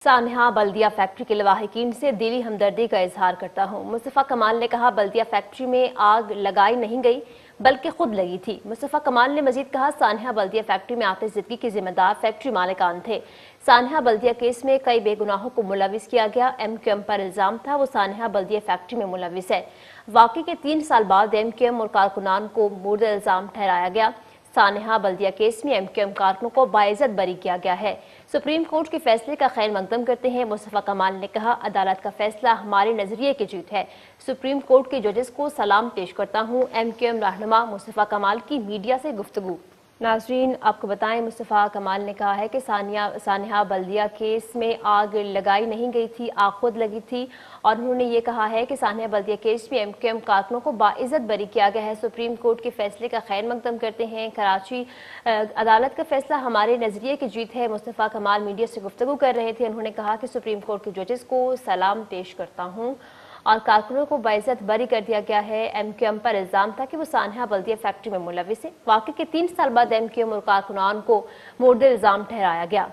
सानहा बल्दिया factory के लवाहिकीन से दिली हमदर्दी का इजहार करता हूँ। मुस्तफ़ा कमाल ने कहा, बल्दिया फैक्ट्री में आग लगाई नहीं गई बल्कि खुद लगी थी। मुस्तफ़ा कमाल ने मजीद कहा, सानहा बल्दिया फैक्ट्री में आतिशज़दगी के जिम्मेदार फैक्ट्री मालिकान थे। सानहा बल्दिया केस में कई बेगुनाहों को मुलविस किया गया। MQM पर इल्जाम था वो सानहा बल्दिया फैक्ट्री में मुलविस है। वाक़ई के 3 साल बाद MQM और कारकुनान को मुर्द इल्जाम ठहराया गया। सानहा बल्दिया केस में MQM कारकुनों को बाइज्जत बरी किया गया है। सुप्रीम कोर्ट के फैसले का खैर मकदम करते हैं। मुस्तफ़ा कमाल ने कहा, अदालत का फैसला हमारे नजरिए की जीत है। सुप्रीम कोर्ट के जजेस को सलाम पेश करता हूँ। MQM रहनुमा मुस्तफ़ा कमाल की मीडिया से गुफ्तगू। नाज़रीन, आपको बताएं, मुस्तफ़ा कमाल ने कहा है कि सानहा बल्दिया केस में आग लगाई नहीं गई थी, आग खुद लगी थी। और उन्होंने ये कहा है कि सानहा बल्दिया केस में MQM कारकुनों को बाइज्जत बरी किया गया है। सुप्रीम कोर्ट के फैसले का खैर मकदम करते हैं। कराची अदालत का फैसला हमारे नजरिए की जीत है। मुस्तफ़ा कमाल मीडिया से गुफ्तगू कर रहे थे। उन्होंने कहा कि सुप्रीम कोर्ट के जजेस को सलाम पेश करता हूँ और कारकुनों को बाइज्जत बरी कर दिया गया है। MQM पर इल्जाम था कि वो सानहा बल्दिया फैक्ट्री में मुलविस है। वाक़ई के 3 साल बाद MQM और कारकुनान को मुर्द इल्जाम ठहराया गया।